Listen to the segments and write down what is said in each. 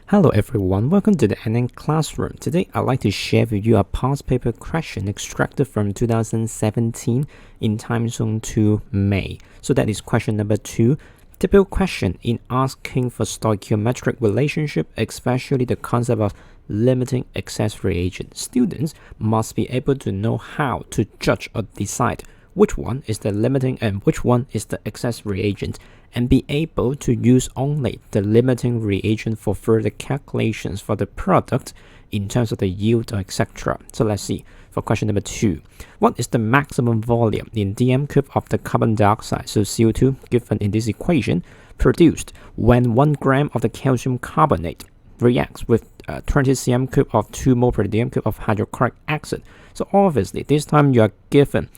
Hello everyone, welcome to the NN Classroom. Today I'd like to share with you a past paper question extracted from 2017 in time zone 2 May. So that is question number 2. Typical question in asking for stoichiometric relationship, especially the concept of limiting excess reagent. Students must be able to know how to judge or decide which one is the limiting and which one is the excess reagent, and be able to use only the limiting reagent for further calculations for the product in terms of the yield or etc. So let's see. For question number 2, what is the maximum volume in dm cube of the carbon dioxide, so CO2, given in this equation, produced when 1 gram of the calcium carbonate reacts with 20 cm cube of 2 mole per dm cube of hydrochloric acid? So obviously this time you are given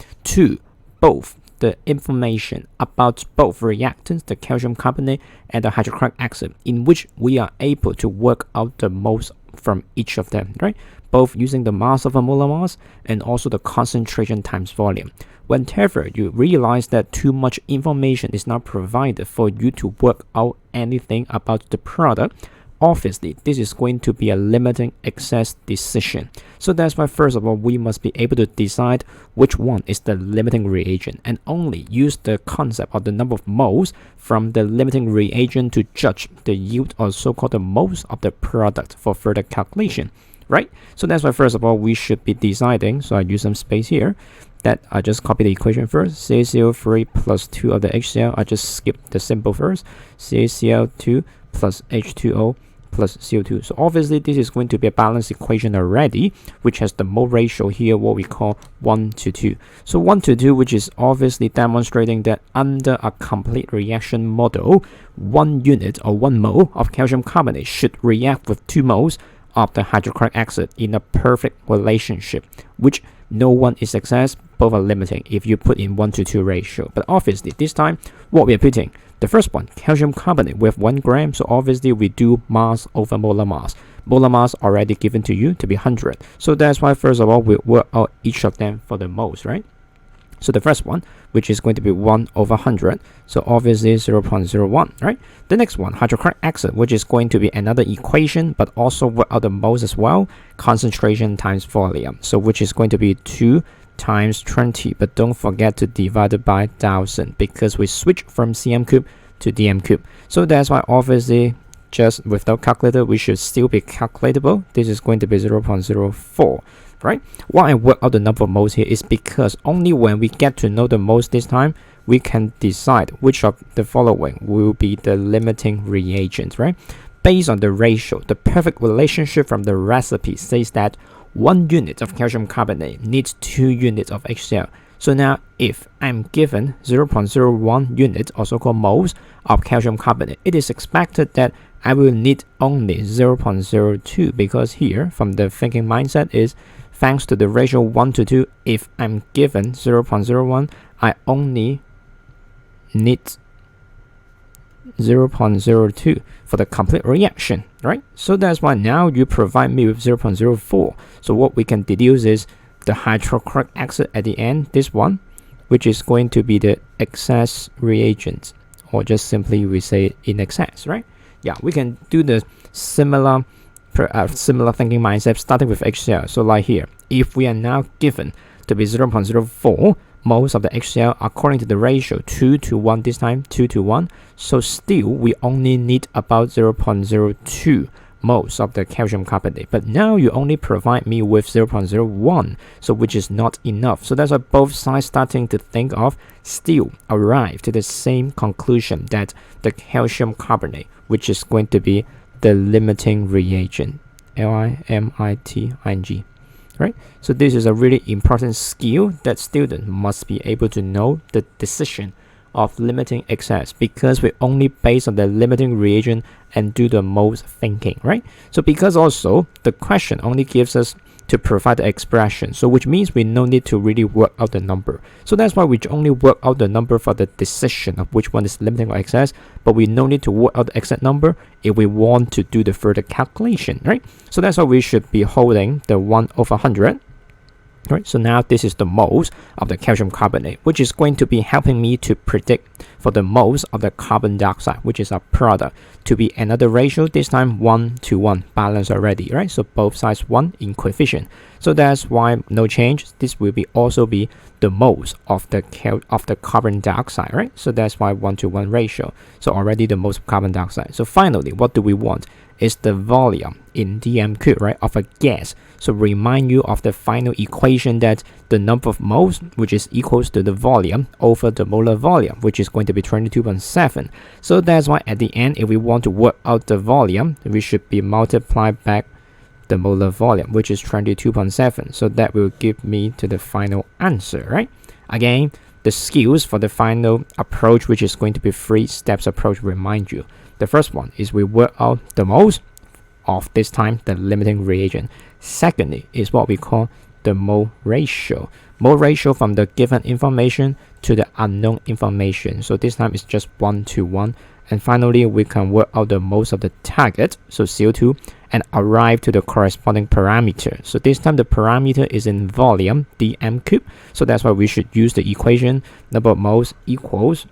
both the information about both reactants, the calcium carbonate and the hydrochloric acid, in which we are able to work out the moles from each of them, right? Both using the mass over molar mass and also the concentration times volume. Whenever you realize that too much information is not provided for you to work out anything about the product, obviously this is going to be a limiting excess decision. So that's why first of all we must be able to decide which one is the limiting reagent, and only use the concept of the number of moles from the limiting reagent to judge the yield, or so-called the moles of the product, for further calculation, right? So that's why first of all we should be deciding, so I use some space here, that I just copy the equation first. CaCO3 plus 2 of the HCl, I just skip the symbol first. CaCl2 plus H2O plus CO2. So obviously this is going to be a balanced equation already, which has the mole ratio here, what we call 1 to 2. So 1 to 2, which is obviously demonstrating that under a complete reaction model, 1 unit or 1 mole of calcium carbonate should react with 2 moles of the hydrochloric acid in a perfect relationship, which no one is excess, both are limiting if you put in 1 to 2 ratio. But obviously this time what we are putting, the first one, calcium carbonate with 1 gram, so obviously we do mass over molar mass. Molar mass already given to you to be 100. So that's why first of all we work out each of them for the moles, right? So the first one, which is going to be 1 over 100, so obviously 0.01, right? The next one, hydrochloric acid, which is going to be another equation, but also work out the moles as well, concentration times volume, so which is going to be 2 times 20, but don't forget to divide it by 1000 because we switch from cm cube to dm cube. So that's why obviously just without calculator we should still be calculatable. This is going to be 0.04, right? Why I work out the number of moles here is because only when we get to know the moles this time, we can decide which of the following will be the limiting reagent, right? Based on the ratio, the perfect relationship from the recipe says that 1 unit of calcium carbonate needs 2 units of HCl. So now if I'm given 0.01 units, also called moles, of calcium carbonate, it is expected that I will need only 0.02, because here from the thinking mindset is thanks to the ratio 1 to 2, if I'm given 0.01, I only need 0.02 for the complete reaction, right? So that's why now you provide me with 0.04. So what we can deduce is the hydrochloric acid at the end, this one, which is going to be the excess reagent, or just simply we say in excess, right? Yeah, we can do the similar thinking mindset starting with HCl. So like here, if we are now given to be 0.04 moles of the HCl according to the ratio 2 to 1 this time, 2 to 1, so still we only need about 0.02 moles of the calcium carbonate. But now you only provide me with 0.01, so which is not enough. So that's why both sides starting to think of still arrive to the same conclusion, that the calcium carbonate, which is going to be the limiting reagent, limiting, right? So this is a really important skill that students must be able to know the decision of limiting excess, because we only base on the limiting reagent and do the moles thinking, right? So because also the question only gives us to provide the expression, so which means we no need to really work out the number. So that's why we only work out the number for the decision of which one is limiting or excess, but we no need to work out the exact number if we want to do the further calculation, right? So that's why we should be holding the 1 over 100. Right, so now this is the moles of the calcium carbonate, which is going to be helping me to predict for the moles of the carbon dioxide, which is our product, to be another ratio, this time 1:1, balance already, right? So both sides 1 in coefficient. So that's why no change. This will be also be the moles of the carbon dioxide, right? So that's why 1:1 ratio. So already the moles of carbon dioxide. So finally, what do we want? Is the volume in dm cube, right, of a gas. So remind you of the final equation that the number of moles, which is equals to the volume over the molar volume, which is going to be 22.7. So that's why at the end, if we want to work out the volume, we should be multiply back the molar volume, which is 22.7. So that will give me to the final answer, right? Again, the skills for the final approach, which is going to be 3 steps approach, remind you. The first one is we work out the moles of this time the limiting reagent. Secondly is what we call the mole ratio. Mole ratio from the given information to the unknown information. So this time it's just 1:1. And finally, we can work out the moles of the target, so CO2, and arrive to the corresponding parameter. So this time the parameter is in volume, dm cube. So that's why we should use the equation number of moles equals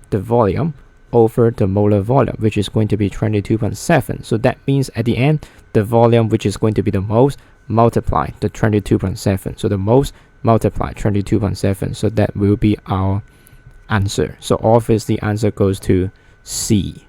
the volume over the molar volume, which is going to be 22.7. So that means at the end, the volume, which is going to be the moles, multiply the 22.7. So the moles multiply 22.7. So that will be our answer. So obviously, answer goes to C.